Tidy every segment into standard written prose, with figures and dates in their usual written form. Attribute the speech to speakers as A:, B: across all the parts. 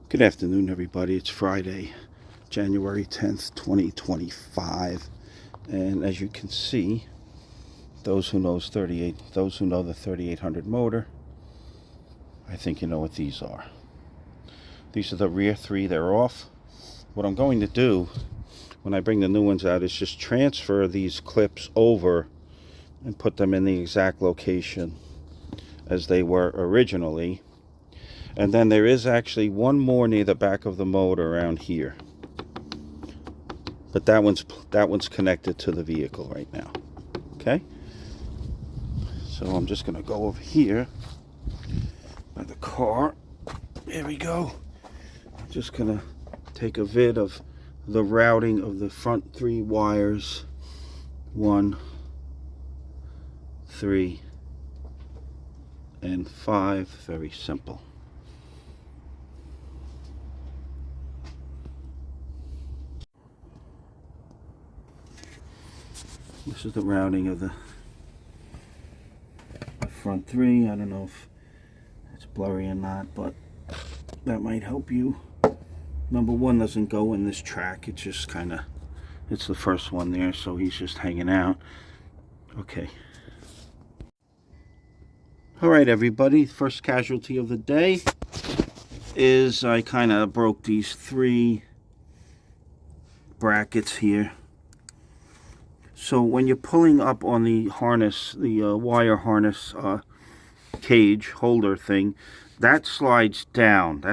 A: Good afternoon, everybody. It's Friday, January 10th, 2025. And as you can see, those who know the 3800 motor, I think you know what these are. These are the rear three. They're off. What I'm going to do when I bring the new ones out is just transfer these clips over and put them in the exact location as they were originally. And then there is actually one more near the back of the motor around here. But that one's connected to the vehicle right now. Okay? So I'm just gonna go over here by the car. There we go. I'm just gonna take a vid of the routing of the front three wires. 1, 3, and 5. Very simple. This is the routing of the front three. I don't know if it's blurry or not, but that might help you. Number one doesn't go in this track. It's just kind of, it's the first one there, so he's just hanging out. Okay. All right, everybody. First casualty of the day is I kind of broke these three brackets here. So when you're pulling up on the harness, the wire harness cage holder thing, that slides down.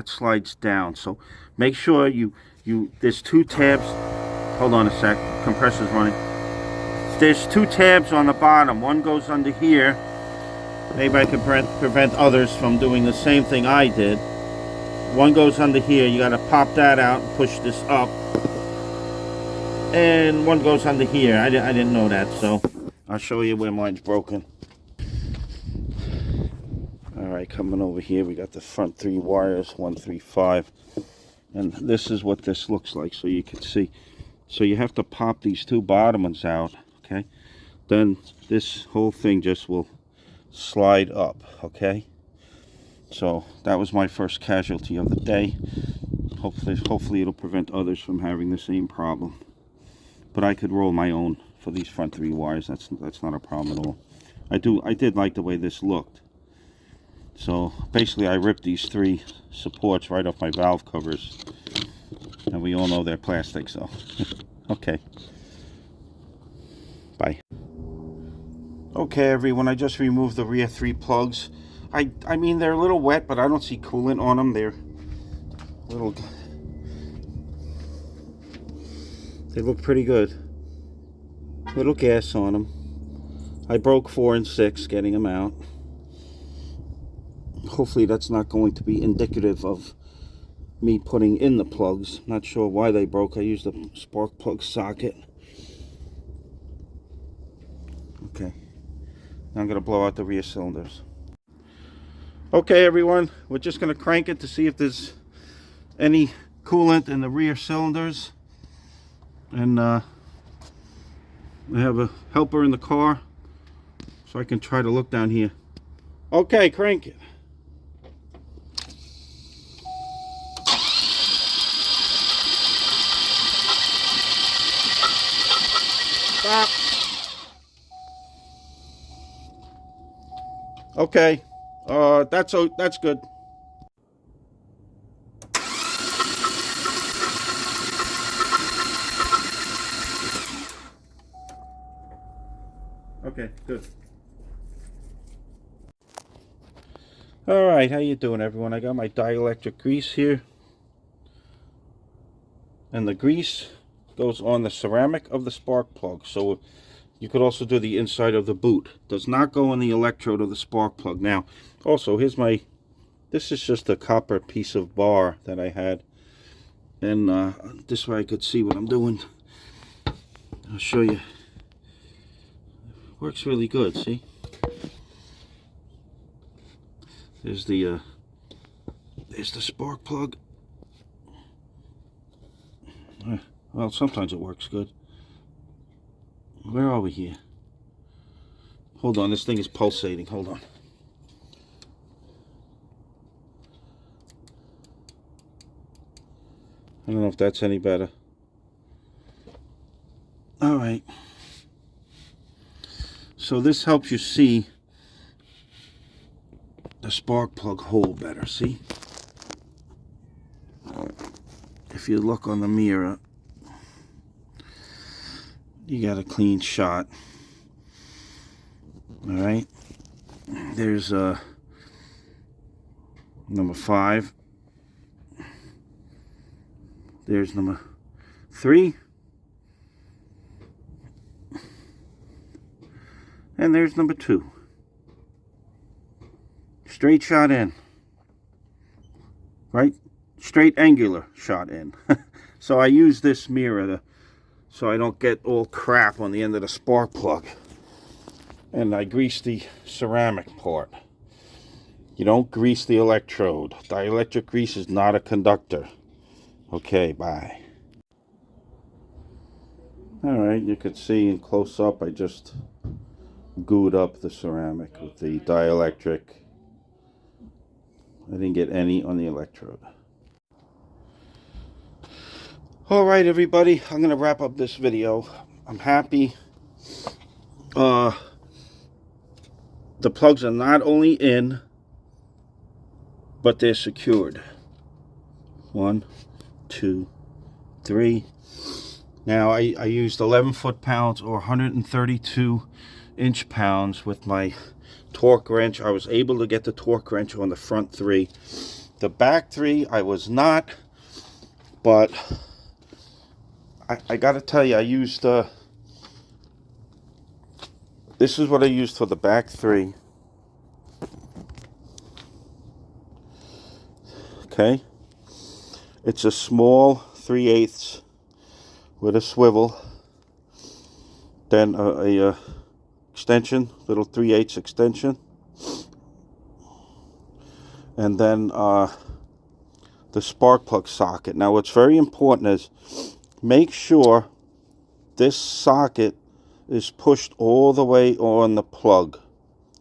A: So make sure there's two tabs. Hold on a sec. Compressor's running. There's two tabs on the bottom. One goes under here. Maybe I can prevent others from doing the same thing I did. One goes under here. You got to pop that out and push this up. And one goes under here. I didn't know that, so I'll show you where mine's broken. Alright, coming over here, we got the front three wires, 1, 3, 5. And this is what this looks like, so you can see. So you have to pop these two bottom ones out, okay? Then this whole thing just will slide up, okay? So that was my first casualty of the day. Hopefully it'll prevent others from having the same problem. But I could roll my own for these front three wires. That's not a problem at all. I did like the way this looked. So basically I ripped these three supports right off my valve covers. And we all know they're plastic, so okay. Bye. Okay, everyone, I just removed the rear three plugs. I mean, they're a little wet, but I don't see coolant on them. They look pretty good. Little gas on them. I broke 4 and 6 getting them out. Hopefully that's not going to be indicative of me putting in the plugs. Not sure why they broke. I used a spark plug socket. Okay. Now I'm going to blow out the rear cylinders. Okay, everyone. We're just going to crank it to see if there's any coolant in the rear cylinders. And I have a helper in the car, so I can try to look down here. Okay, crank it. Stop. Okay, that's good. Okay, good. All right, how you doing, everyone? I got my dielectric grease here, and the grease goes on the ceramic of the spark plug. So you could also do the inside of the boot. Does not go on the electrode of the spark plug. Now, also, this is just a copper piece of bar that I had, and this way I could see what I'm doing. I'll show you. Works really good, see? There's the spark plug. Well, sometimes it works good. Where are we here? Hold on, this thing is pulsating. Hold on. don't know if that's any better. All right. So this helps you see the spark plug hole better. See? If you look on the mirror, you got a clean shot. All right. There's number 5. There's number 3. And there's number 2. Straight shot in. Right? Straight angular shot in. So I use this mirror so I don't get all crap on the end of the spark plug. And I grease the ceramic part. You don't grease the electrode. Dielectric grease is not a conductor. Okay, bye. Alright, you can see in close up I just gooed up the ceramic with the dielectric. I didn't get any on the electrode. Alright everybody, I'm going to wrap up this video. I'm happy. The plugs are not only in, but they're secured. 1, 2, 3. Now I used 11 foot-pounds or 132 inch-pounds with my torque wrench. I was able to get the torque wrench on the front 3. The back 3 I was not, but I gotta tell you, I used this is what I used for the back 3. Okay, it's a small 3/8 with a swivel, then a extension, little 3/8 extension, and then the spark plug socket. Now what's very important is make sure this socket is pushed all the way on the plug,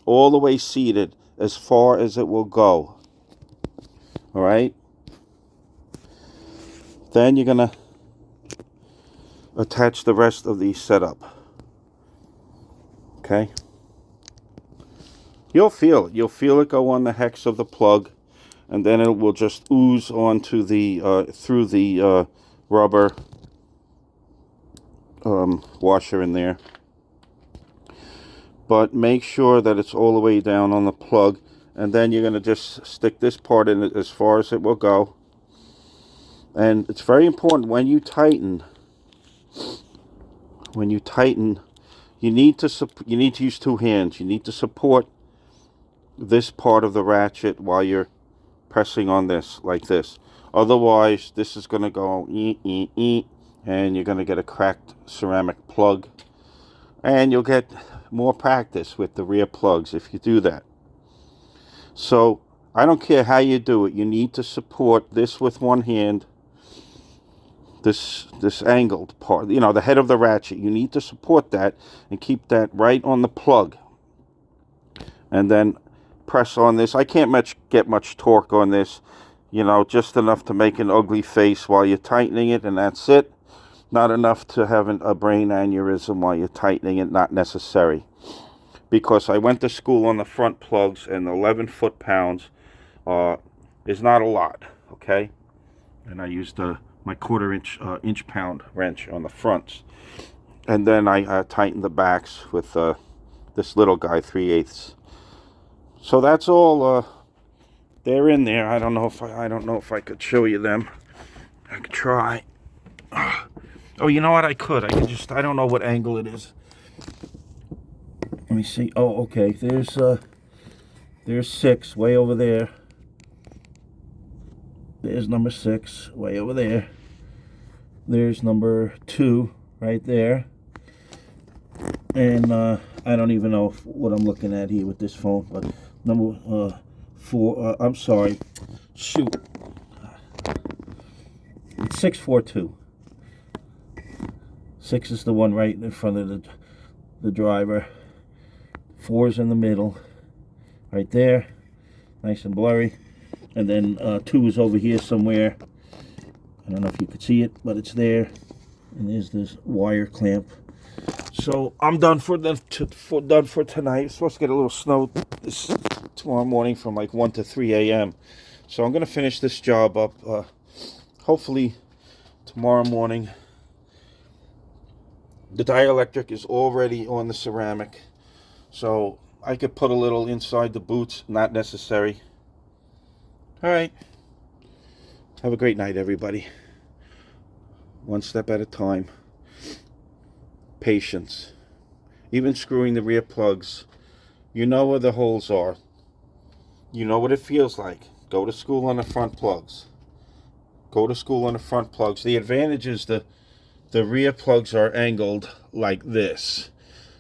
A: all the way seated as far as it will go. All right, then you're gonna attach the rest of the setup. Okay, you'll feel it. You'll feel it go on the hex of the plug, and then it will just ooze onto the through the rubber washer in there. But make sure that it's all the way down on the plug, and then you're going to just stick this part in as far as it will go. And it's very important when you tighten, you need to use 2 hands. You need to support this part of the ratchet while you're pressing on this, like this. Otherwise, this is going to go and you're going to get a cracked ceramic plug. And you'll get more practice with the rear plugs if you do that. So I don't care how you do it. You need to support this with one hand. This angled part, you know, the head of the ratchet. You need to support that and keep that right on the plug. And then press on this. I can't get much torque on this. You know, just enough to make an ugly face while you're tightening it, and that's it. Not enough to have a brain aneurysm while you're tightening it. Not necessary. Because I went to school on the front plugs, and 11 foot-pounds is not a lot, okay? And I used my 1/4 inch-pound wrench on the fronts. And then I tightened the backs with this little guy, 3/8. So that's all. They're in there. I don't know if I could show you them. I could try. Oh, you know what? I don't know what angle it is. Let me see. Oh, okay. There's 6 way over there. There's number 6 way over there. There's number 2 right there. And I don't even know what I'm looking at here with this phone, but number 4. I'm sorry. Shoot. It's 642. 6 is the one right in front of the driver. 4 is in the middle, right there, nice and blurry. And then 2 is over here somewhere. I don't know if you could see it, but it's there. And there's this wire clamp. So I'm done for tonight. It's supposed to get a little snow tomorrow morning from like 1 to 3 a.m. So I'm going to finish this job up. Hopefully tomorrow morning. The dielectric is already on the ceramic. So I could put a little inside the boots. Not necessary. All right. Have a great night, everybody. One step at a time. Patience. Even screwing the rear plugs. You know where the holes are. You know what it feels like. Go to school on the front plugs. Go to school on the front plugs. The advantage is the rear plugs are angled like this.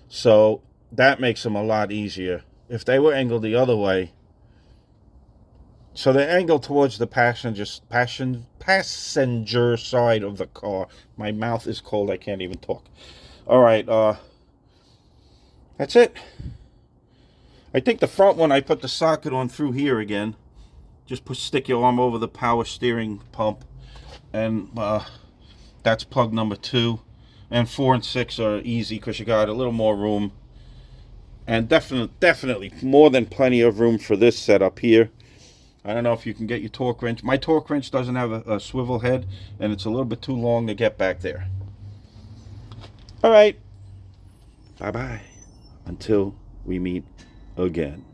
A: So that makes them a lot easier. If they were angled the other way, so they're angled towards the passenger side of the car. My mouth is cold. I can't even talk. All right. That's it. I think the front one, I put the socket on through here again. Just stick your arm over the power steering pump. And that's plug number 2. And 4 and 6 are easy because you got a little more room. And definitely more than plenty of room for this setup here. I don't know if you can get your torque wrench. My torque wrench doesn't have a swivel head, and it's a little bit too long to get back there. All right. Bye-bye. Until we meet again.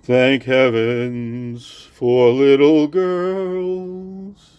A: Thank heavens for little girls.